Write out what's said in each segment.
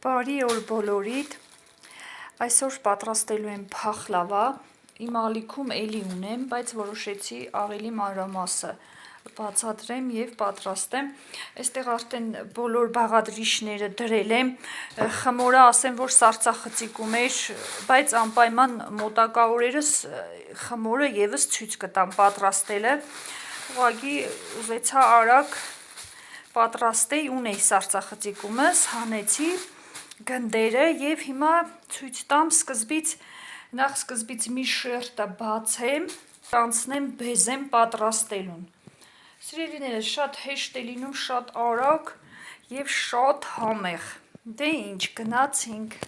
Բարի օր բոլորիդ, այսօր պատրաստելու եմ փախլավա, իմ ալիքում էլի ունեմ, բայց որոշեցի ավելի մանրամասը բացատրեմ և պատրաստեմ, այստեղ արդեն բոլոր բաղադրիչները դրել եմ, խմորը ասեմ, որ սառցախցիկում էր, բայց անպայման մոտակա օրերս խմորը ևս ցույց կտամ պատրաստելը, ուղղակի ուզեցա արագ պատրաստեի, ունեի սառցախցիկումս, հանեցի գնդերը և հիմա ցույց տամ սկզբից մի շերտը բացեմ, անցնեմ բեզեմ պատրաստելուն։ Սիրելիներս, շատ հեշտ է լինում, շատ արագ և շատ համեղ։ Դե ինչ, գնացինք։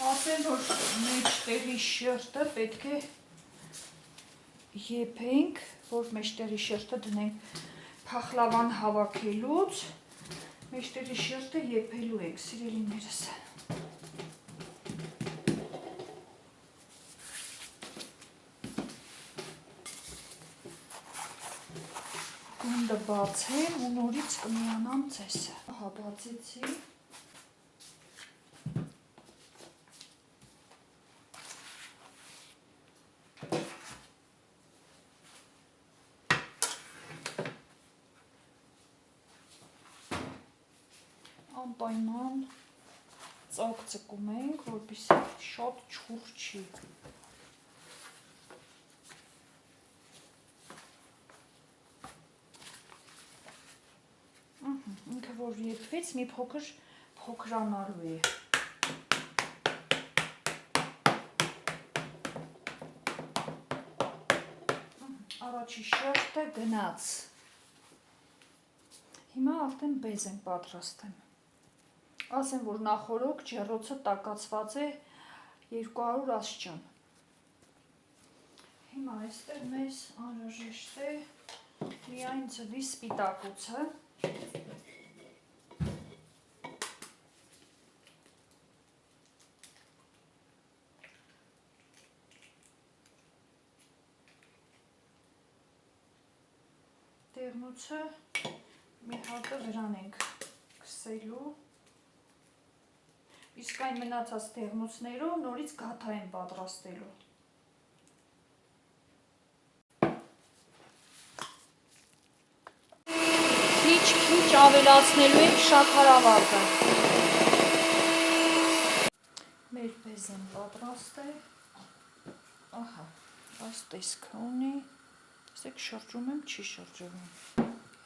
Ասեմ, որ մեջտեղի շերտը պետք է եփենք, որ մեջտեղի շերտը դնենք փախլավան հավաքելուց, մեջտեղի շերտը եփելու ենք, սիրելիներս։ Գունդը բացեմ ու նորից կմիանամ ձեզ։ Ահա բացեցի։ Անպայման ծակ ծկում ենք, որպեսզի շատ չուր չի։ Ինքը որ եփվեց, մի փոքրանալու է։ Առաջի շերտը գնաց։ Հիմա արդեն բեզ եմ պատրաստեմ։ Ասեմ, որ նախօրոք ջեռոցը տակացված է 200 աստիճան։ Հիմա այստեղ մեզ անհրաժեշտ է միայն ձվի սպիտակուցը։ Դեղնուցը մի հատը վրան ենք քսելու։ Իսկ այն մնացած դեղնուցներով նորից գաթա եմ պատրաստելու։ Քիչ ավելացնելու ենք շաքարավազը։ Մեր բեզեն պատրաստել։ Ահա, այս տեսքը ունի։ Տեսեք, շրջում եմ, չի շրջվում։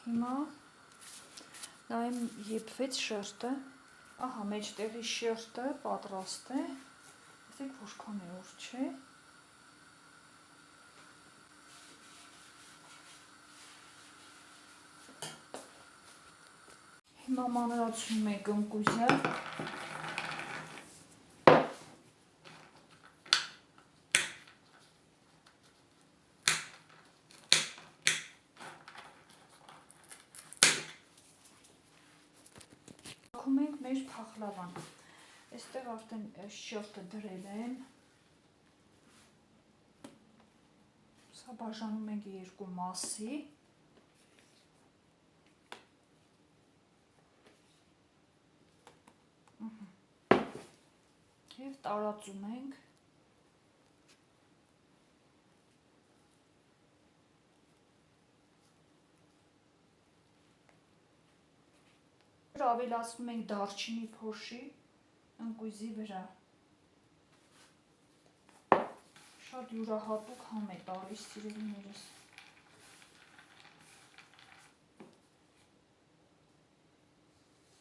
Հիմա նայեմ եփվեց շերտը։ Ահա, մեջտեղի շերտը պատրաստ է, տեսեք որքան է ուր չէ։ Հիմա մանրացնում ենք ընկույզը։ Փախում ենք մեր փախլավան։ Այստեղ արդեն շերտը դրել եմ։ Սա բաժանում ենք երկու մասի։ Եվ տարածում ենք։ Ավելացնում ենք դարչինի փոշի ընկույզի վրա։ Շատ յուրահատուկ համ է տալիս, սիրելիներս։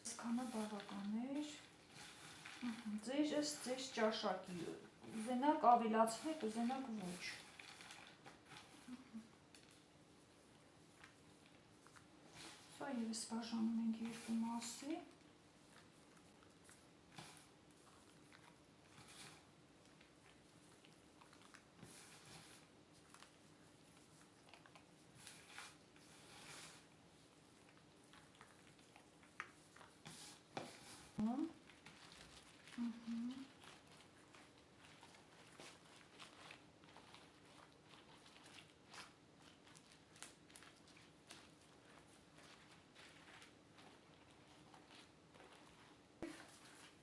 Այսքանը բավական էր։ Ձեր ըստ ձեր ճաշակի, ուզենաք ավելացնեք, ուզենաք ոչ։ Սա ևս բաժանում ենք երկու մասի։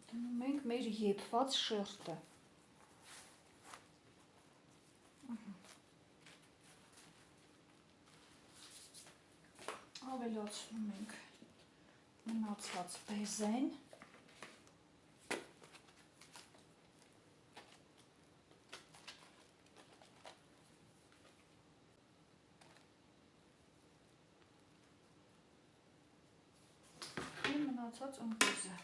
Դնում ենք մեր եփված շերտը։ Ավելացնում ենք մնացած բեզեն։ Եվ մնացած ընկուզը։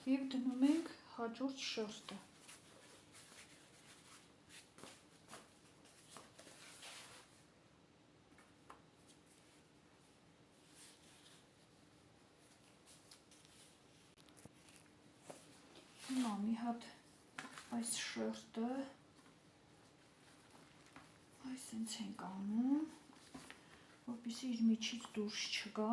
Եվ դնում ենք հաջորդ շերտը։ Հիմա մի հատ այս շերտը այսինչ ենք անում, որպեսզի իր միջից դուրս չգա։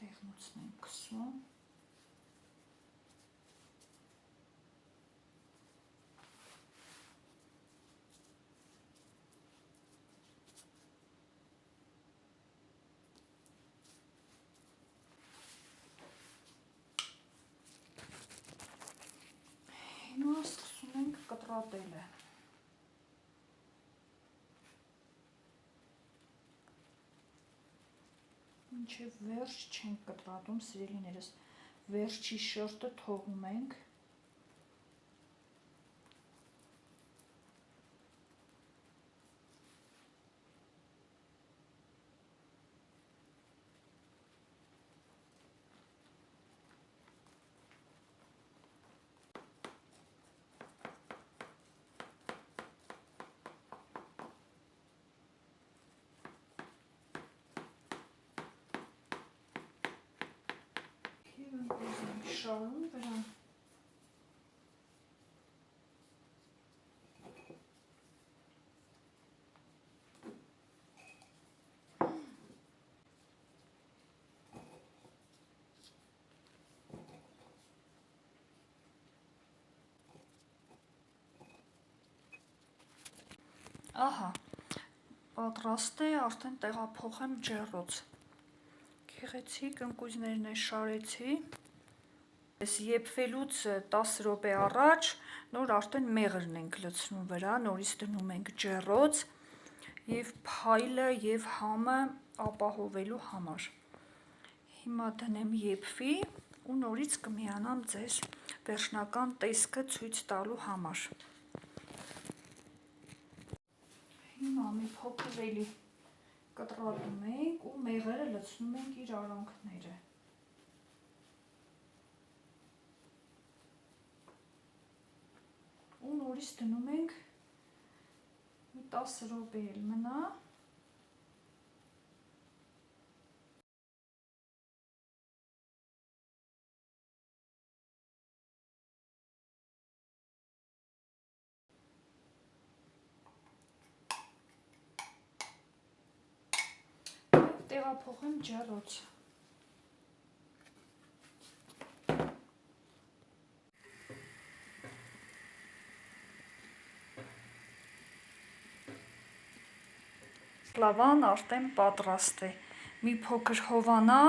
Տեղնոցն ենք քսում։ Հիմա սկսում ենք կտրատելը։ Մինչև վերջ չենք կտրատում, սիրելիներս, վերջի շերտը թողում ենք։ Շարում վրան։ Ահա, պատրաստ է, արդեն տեղափոխեմ ջեռոց։ Գեղեցիկ ընկույզներն է շարեցի։ Եփվելուց 10 րոպե առաջ նոր արդեն մեղրն ենք լցնում վրա, նորից դնում ենք ջեռոց եւ փայլը եւ համը ապահովելու համար։ Հիմա դնեմ եփվի ու նորից կմիանամ ձեզ վերջնական տեսքը ցույց տալու համար։ Հիմա մի փոքր էլի կտրատում ենք ու մեղրը լցնում ենք իր արանքները։ Ու նորից դնում ենք 10 րոպե էլ մնա։ Տեղափոխեմ ջեռոց։ Լավան արդեն պատրաստ է։ Մի փոքր հովանա,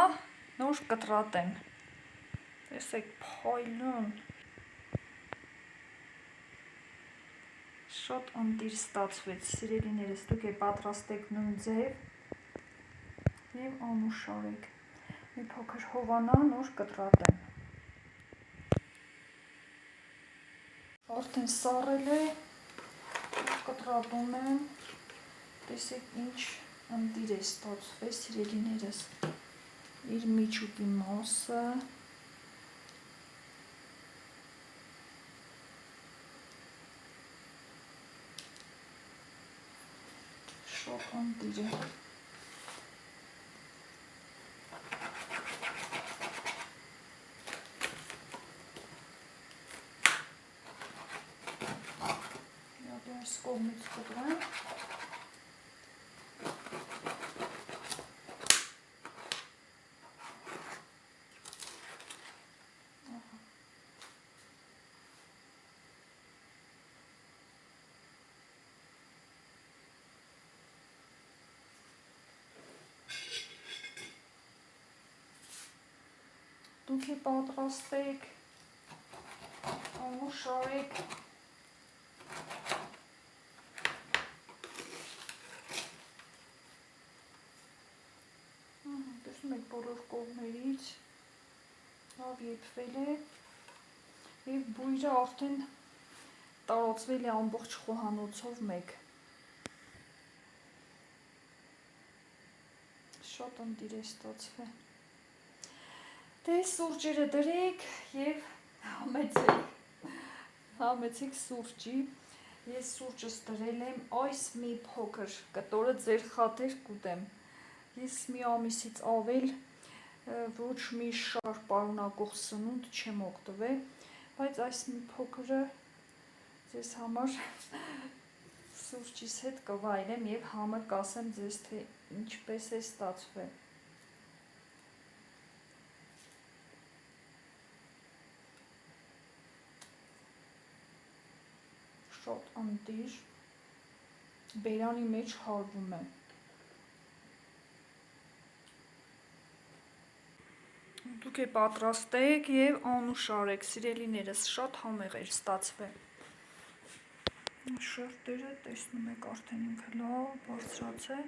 նոր կտրատեմ։ Տեսեք, փայլուն։ Շատ ընտիր ստացվեց, սիրելիներս, դուք պատրաստեք նույն ձև և անուշարեք։ Մի փոքր հովանա, նոր կտրատեմ։ Արդեն սառել է, կտրատում եմ, տեսեք ինչ ընտիր է ստացվել, սիրելիներս, իր միջուկի մասը։ Շատ անտիր է։ Այս կողմից կտրեմ։ Դուք պատրաստեք, անուշարեք, տեսնում եք բոլոր կողմերից լավ եփվել է և բույրը արդեն տարածվել է ամբողջ խոհանոցով մեկ։ Շատ ընտիր է ստացվել։ Դե սուրճերը դրեք և համեցեք սուրճի։ Ես սուրճս դրել եմ այս մի փոքր կտորը, ձեր խաթեր կուտեմ։ Ես մի ամիսից ավել ոչ մի շար պարունակող սնունդ չեմ օգտվել, բայց այս մի փոքրը ձեզ համար սուրճիս հետ կվայելեմ և համը կասեմ ձեզ, թե ինչպես է ստացվել։ Շատ ընտիր, բերանի մեջ հարվում է։ Դուք պատրաստեք և անուշարեք, սիրելիներս, շատ համեղ էր ստացվել։ Շերտերը տեսնում եք արդեն ինքը լավ բարձրաց է։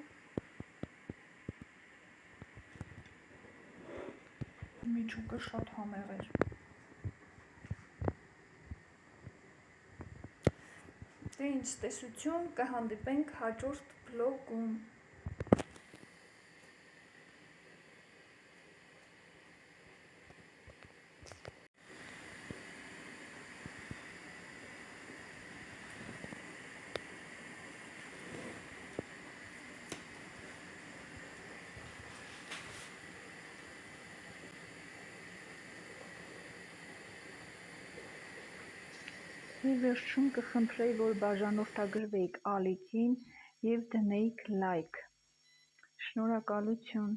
Միջուկը շատ համեղ էր։ Դե ինչ տեսություն, կհանդիպենք հաջորդ վլոգում։ Եվ վերջում կխնդրեի, որ բաժանորդագրվեիք ալիքին և դնեիք լայք։ Շնորհակալություն։